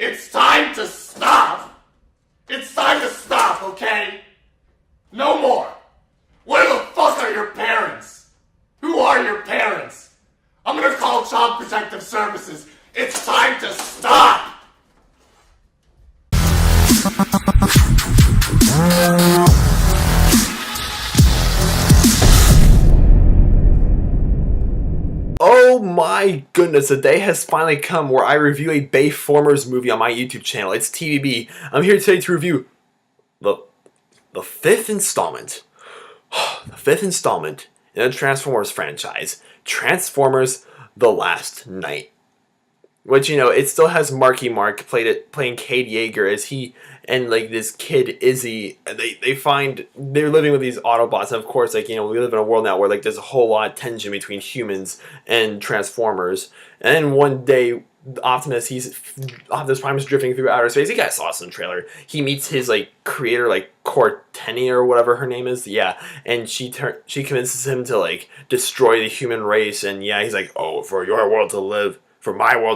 It's time to stop! It's time to stop, okay? No more! Where the fuck are your parents? Who are your parents? I'm gonna call Child Protective Services. It's time to stop! Oh my goodness, the day has finally come where I review a Bayformers movie on my YouTube channel. It's TVB. I'm here today to review the fifth installment. The fifth installment in the Transformers franchise. Transformers: The Last Knight. Which, you know, it still has Marky Mark playing Cade Yeager as he and, like, this kid, Izzy, they're living with these Autobots, and of course, like, you know, we live in a world now where, like, there's a whole lot of tension between humans and Transformers, and then one day, Optimus Prime is drifting through outer space. You guys saw this in the trailer. He meets his, like, creator, like, Cortenia or whatever her name is, yeah, and she convinces him to, like, destroy the human race, and yeah, he's like, oh, for my world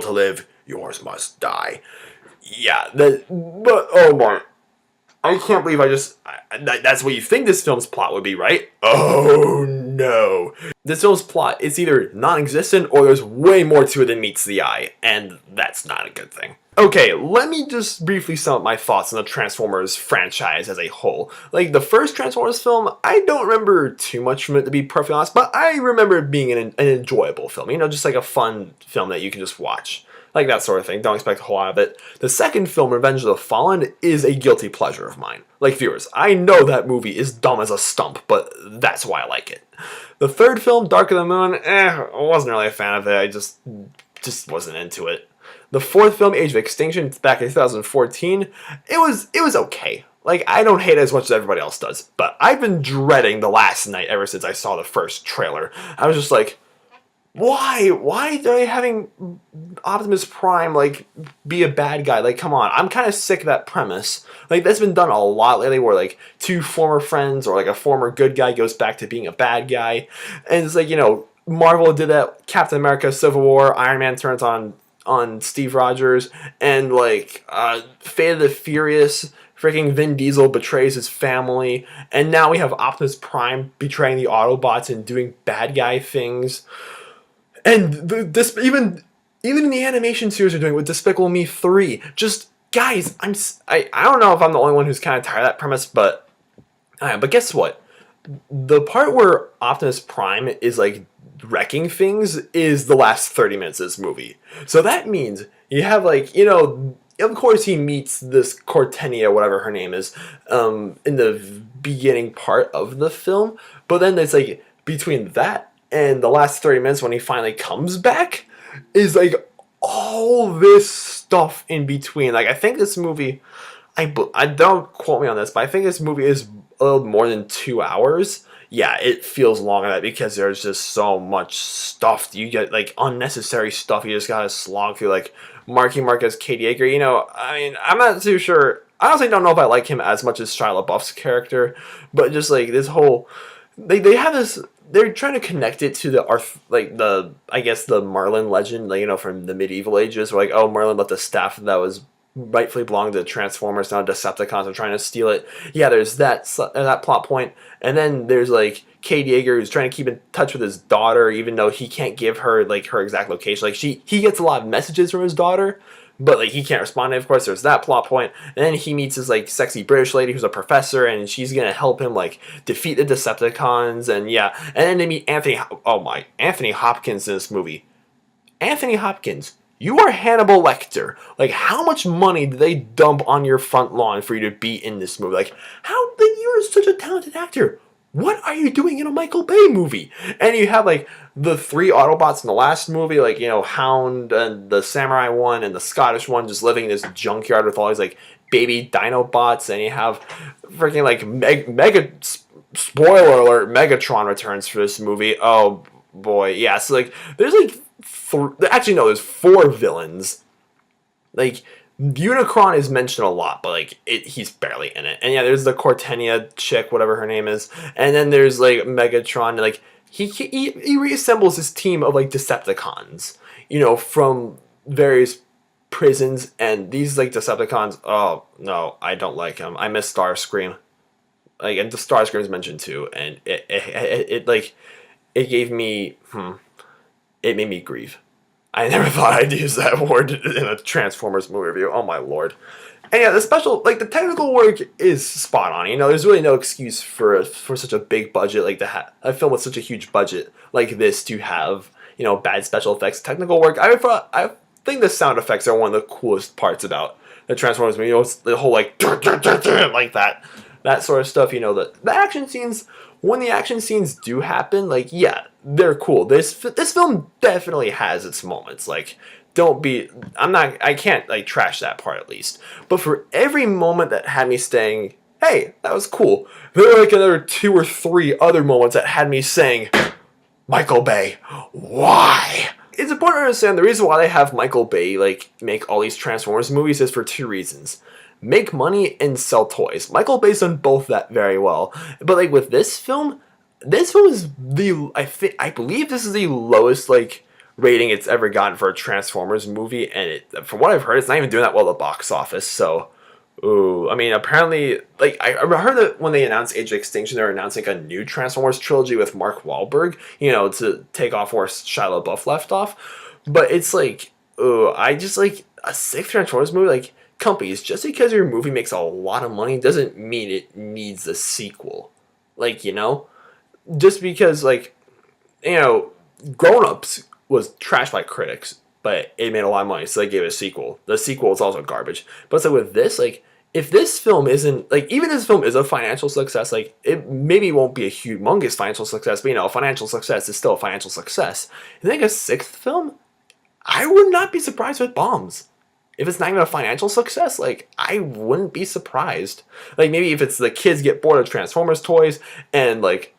to live, yours must die. Yeah, but oh my, I can't believe that's what you think this film's plot would be, right? Oh no. This film's plot is either non-existent or there's way more to it than meets the eye, and that's not a good thing. Okay, let me just briefly sum up my thoughts on the Transformers franchise as a whole. Like, the first Transformers film, I don't remember too much from it, to be perfectly honest, but I remember it being an enjoyable film. You know, just like a fun film that you can just watch. Like that sort of thing. Don't expect a whole lot of it. The second film, Revenge of the Fallen, is a guilty pleasure of mine. Like, viewers, I know that movie is dumb as a stump, but that's why I like it. The third film, Dark of the Moon, I wasn't really a fan of it. I just wasn't into it. The fourth film, Age of Extinction, back in 2014, it was okay. Like, I don't hate it as much as everybody else does, but I've been dreading The Last Knight ever since I saw the first trailer. I was just like, why? Why are they having Optimus Prime, like, be a bad guy? Like, come on. I'm kind of sick of that premise. Like, that's been done a lot lately where, like, two former friends or, like, a former good guy goes back to being a bad guy. And it's like, you know, Marvel did that. Captain America, Civil War, Iron Man turns on Steve Rogers, and, like, Fate of the Furious, freaking Vin Diesel betrays his family, and now we have Optimus Prime betraying the Autobots and doing bad guy things. And even in the animation series they're doing with Despicable Me 3, just, guys, I don't know if I'm the only one who's kind of tired of that premise, but guess what? The part where Optimus Prime is, like, wrecking things is the last 30 minutes of this movie. So that means you have, like, you know, of course he meets this Cortenia, whatever her name is, in the beginning part of the film, but then it's like between that and the last 30 minutes when he finally comes back is like all this stuff in between. Like, I think this movie, I don't quote me on this, but I think this movie is a little more than 2 hours. Yeah, it feels longer than that because there's just so much stuff. You get, like, unnecessary stuff you just gotta slog through, like Marky Mark as Cade Yeager. You know, I mean, I'm not too sure. I honestly don't know if I like him as much as Shia LaBeouf's character, but just, like, this whole, they have this, they're trying to connect it to I guess the Merlin legend, like, you know, from the medieval ages, where, like, oh, Merlin left a staff that was rightfully belonged to Transformers, now Decepticons are trying to steal it. Yeah, there's that plot point, and then there's, like, Cade Yeager who's trying to keep in touch with his daughter, even though he can't give her, like, her exact location. Like, he gets a lot of messages from his daughter, but, like, he can't respond. And of course, there's that plot point. And then he meets this, like, sexy British lady who's a professor, and she's gonna help him, like, defeat the Decepticons, and yeah. And then they meet Anthony Hopkins in this movie. Anthony Hopkins, you are Hannibal Lecter. Like, how much money did they dump on your front lawn for you to be in this movie? Like, you're such a talented actor. What are you doing in a Michael Bay movie? And you have, like, the three Autobots in the last movie, like, you know, Hound and the Samurai one and the Scottish one just living in this junkyard with all these, like, baby Dinobots. And you have freaking, like, mega spoiler alert, Megatron returns for this movie. Oh boy, yeah. So, like, there's, like, there's 4 villains. Like, Unicron is mentioned a lot, but, like, he's barely in it. And yeah, there's the Cortenia chick, whatever her name is. And then there's, like, Megatron, and, like, he reassembles his team of, like, Decepticons, you know, from various prisons, and these like Decepticons. Oh no, I don't like them. I miss Starscream. Like, and the Starscream is mentioned too, and it like it gave me it made me grieve. I never thought I'd use that word in a Transformers movie review. Oh my lord. And yeah, the technical work is spot on. You know, there's really no excuse for such a big budget, like a film with such a huge budget like this to have, you know, bad special effects. Technical work, I think the sound effects are one of the coolest parts about the Transformers movie. You know, it's the whole like like that sort of stuff. You know, the action scenes, when the action scenes do happen, like, yeah, they're cool. This film definitely has its moments. Like, I can't like trash that part at least. But for every moment that had me saying, hey, that was cool, there were like another 2 or 3 other moments that had me saying, Michael Bay, why? It's important to understand the reason why they have Michael Bay like make all these Transformers movies is for 2 reasons. Make money and sell toys. Michael Bay's done both that very well. But like with this film is I believe this is the lowest like rating it's ever gotten for a Transformers movie, and from what I've heard, it's not even doing that well at the box office. So, ooh, I mean, apparently, like I heard that when they announced Age of Extinction, they're announcing a new Transformers trilogy with Mark Wahlberg, you know, to take off where Shia LaBeouf left off. But it's like, ooh, I just like a 6th Transformers movie, like. Companies, just because your movie makes a lot of money doesn't mean it needs a sequel. Like, you know? Just because, like, you know, Grown Ups was trashed by critics, but it made a lot of money, so they gave it a sequel. The sequel is also garbage. But so with this, like, if this film isn't, like, even if this film is a financial success, like, it maybe won't be a humongous financial success, but, you know, a financial success is still a financial success. I think a 6th film, I would not be surprised if it bombs. If it's not even a financial success, like, I wouldn't be surprised. Like, maybe if it's the kids get bored of Transformers toys, and, like,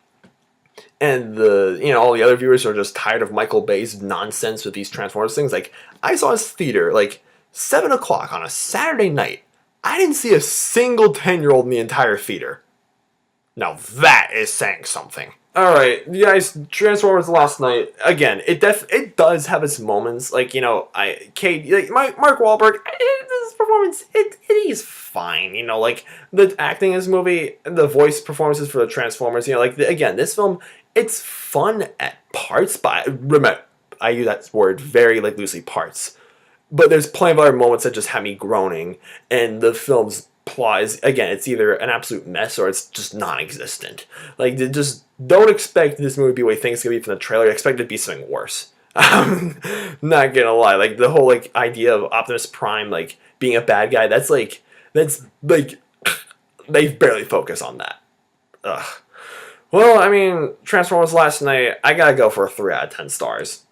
and you know, all the other viewers are just tired of Michael Bay's nonsense with these Transformers things. Like, I saw his theater, like, 7 o'clock on a Saturday night. I didn't see a single 10-year-old in the entire theater. Now that is saying something. Alright, you guys, Transformers last night, again, it does have its moments, like, you know, Mark Wahlberg, this performance, he's fine, you know, like, the acting in this movie, the voice performances for the Transformers, you know, like, again, this film, it's fun at parts, but remember, I use that word very, like, loosely, parts, but there's plenty of other moments that just have me groaning, and the film's plot is, again, it's either an absolute mess or it's just non-existent. Like, just don't expect this movie to be what you think it's gonna be from the trailer. Expect it to be something worse. I'm not gonna lie. Like, the whole, like, idea of Optimus Prime, like, being a bad guy, that's like they barely focus on that. Ugh. Well, I mean, Transformers last night, I gotta go for a 3 out of 10 stars.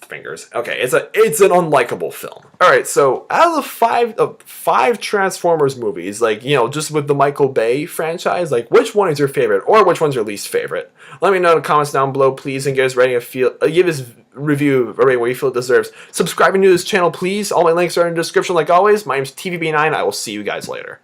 Fingers. Okay, it's an unlikable film. Alright, so out of the five Transformers movies, like, you know, just with the Michael Bay franchise, like, which one is your favorite, or which one's your least favorite? Let me know in the comments down below, please, and give this review a rating where you feel it deserves. Subscribing to this channel, please. All my links are in the description like always. My name's TVB9. I will see you guys later.